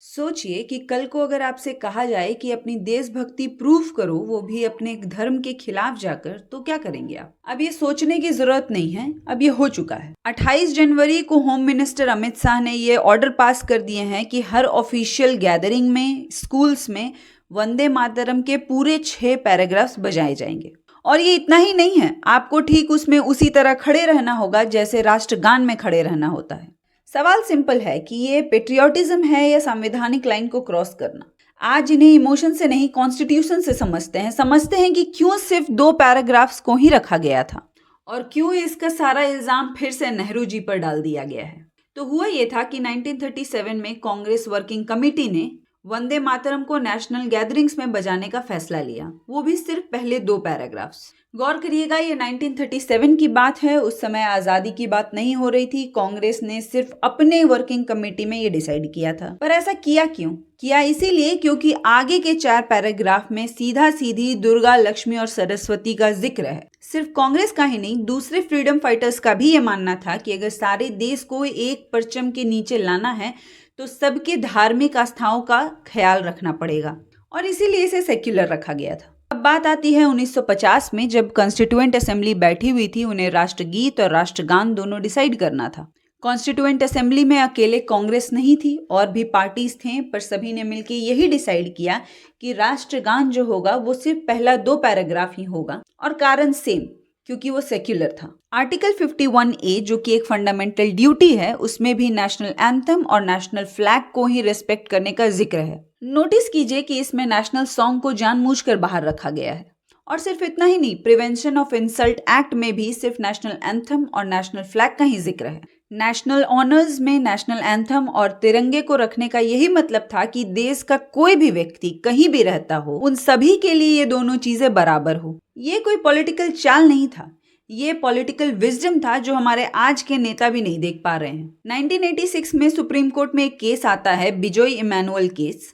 सोचिए कि कल को अगर आपसे कहा जाए कि अपनी देशभक्ति प्रूव करो, वो भी अपने धर्म के खिलाफ जाकर, तो क्या करेंगे आप? अब ये सोचने की जरूरत नहीं है, अब ये हो चुका है। 28 जनवरी को होम मिनिस्टर अमित शाह ने ये ऑर्डर पास कर दिए हैं कि हर ऑफिशियल गैदरिंग में, स्कूल्स में वंदे मातरम के पूरे 6 पैराग्राफ्स बजाए जाएंगे। और ये इतना ही नहीं है, आपको ठीक उसमें उसी तरह खड़े रहना होगा जैसे राष्ट्रगान में खड़े रहना होता है। सवाल सिंपल है कि ये पेट्रियोटिज्म है या संवैधानिक लाइन को क्रॉस करना। आज इन्हें इमोशन से नहीं, कॉन्स्टिट्यूशन से समझते हैं कि क्यों सिर्फ 2 पैराग्राफ्स को ही रखा गया था और क्यों इसका सारा इल्जाम फिर से नेहरू जी पर डाल दिया गया है। तो हुआ ये था कि 1937 में कांग्रेस वर्किंग कमेटी ने वंदे मातरम को नेशनल गैदरिंग्स में बजाने का फैसला लिया, वो भी सिर्फ पहले 2 पैराग्राफ्स। गौर करिएगा, ये 1937 की बात है, उस समय आजादी की बात नहीं हो रही थी। कांग्रेस ने सिर्फ अपने वर्किंग कमेटी में ये डिसाइड किया था। पर ऐसा किया क्यों? किया इसीलिए क्योंकि आगे के 4 पैराग्राफ में सीधा सीधी दुर्गा, लक्ष्मी और सरस्वती का जिक्र है। सिर्फ कांग्रेस का ही नहीं, दूसरे फ्रीडम फाइटर्स का भी ये मानना था कि अगर सारे देश को एक परचम के नीचे लाना है तो सबके धार्मिक आस्थाओं का ख्याल रखना पड़ेगा, और इसीलिए इसे सेक्युलर रखा गया था। अब बात आती है 1950 में, जब कॉन्स्टिट्यूएंट असेंबली बैठी हुई थी। उन्हें राष्ट्रगीत और राष्ट्रगान दोनों डिसाइड करना था। कॉन्स्टिट्यूएंट असेंबली में अकेले कांग्रेस नहीं थी, और भी पार्टीज थे, पर सभी ने मिलकर यही डिसाइड किया कि राष्ट्रगान जो होगा वो सिर्फ पहला 2 पैराग्राफ ही होगा। और कारण सेम, क्योंकि वो सेक्युलर था। आर्टिकल 51A, जो कि एक फंडामेंटल ड्यूटी है, उसमें भी नेशनल एंथम और नेशनल फ्लैग को ही रेस्पेक्ट करने का जिक्र है। नोटिस कीजिए कि इसमें नेशनल सॉन्ग को जानबूझकर बाहर रखा गया है। और सिर्फ इतना ही नहीं, प्रिवेंशन ऑफ इंसल्ट एक्ट में भी सिर्फ नेशनल एंथम और नेशनल फ्लैग का ही जिक्र है। नेशनल ऑनर्स में नेशनल एंथम और तिरंगे को रखने का यही मतलब था कि देश का कोई भी व्यक्ति कहीं भी रहता हो, उन सभी के लिए ये दोनों चीजें बराबर हो। ये कोई पॉलिटिकल चाल नहीं था, ये पॉलिटिकल विजडम था जो हमारे आज के नेता भी नहीं देख पा रहे हैं। 1986 में सुप्रीम कोर्ट में एक केस आता है, बिजोई इमैनुअल केस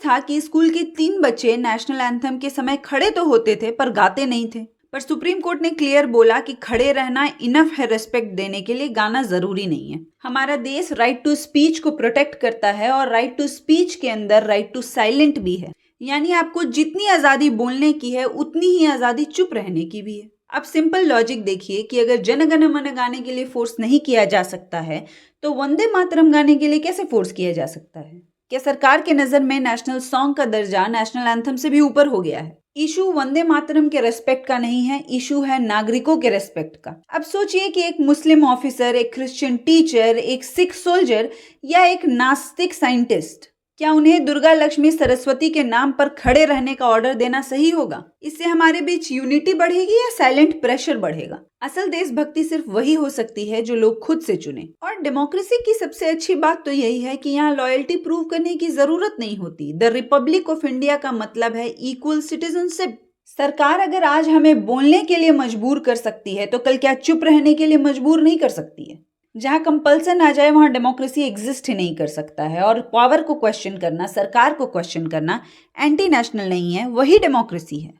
था कि स्कूल के 3 बच्चे नेशनल एंथम के समय खड़े तो होते थे पर गाते नहीं थे। पर सुप्रीम कोर्ट ने क्लियर बोला कि खड़े रहना इनफ है रेस्पेक्ट देने के लिए, गाना जरूरी नहीं है। हमारा देश राइट टू स्पीच को प्रोटेक्ट करता है, और राइट टू स्पीच के अंदर राइट टू साइलेंट भी है। यानी आपको जितनी आजादी बोलने की है उतनी ही आजादी चुप रहने की भी है। अब सिंपल लॉजिक देखिए कि अगर जन गण मन गाने के लिए फोर्स नहीं किया जा सकता है, तो वंदे मातरम गाने के लिए कैसे फोर्स किया जा सकता है? क्या सरकार के नजर में नेशनल सॉन्ग का दर्जा नेशनल एंथम से भी ऊपर हो गया है? इशू वंदे मातरम के रेस्पेक्ट का नहीं है, इशू है नागरिकों के रेस्पेक्ट का। अब सोचिए कि एक मुस्लिम ऑफिसर, एक क्रिश्चियन टीचर, एक सिख सोल्जर या एक नास्तिक साइंटिस्ट, क्या उन्हें दुर्गा, लक्ष्मी, सरस्वती के नाम पर खड़े रहने का ऑर्डर देना सही होगा? इससे हमारे बीच यूनिटी बढ़ेगी या साइलेंट प्रेशर बढ़ेगा? असल देशभक्ति सिर्फ वही हो सकती है जो लोग खुद से चुने। और डेमोक्रेसी की सबसे अच्छी बात तो यही है कि यहाँ लॉयल्टी प्रूव करने की जरूरत नहीं होती। द रिपब्लिक ऑफ इंडिया का मतलब है इक्वल सिटीजनशिप। सरकार अगर आज हमें बोलने के लिए मजबूर कर सकती है, तो कल क्या चुप रहने के लिए मजबूर नहीं कर सकती है? जहां कंपल्सन आ जाए वहां डेमोक्रेसी एग्जिस्ट ही नहीं कर सकता है। और पावर को क्वेश्चन करना, सरकार को क्वेश्चन करना एंटी नेशनल नहीं है, वही डेमोक्रेसी है।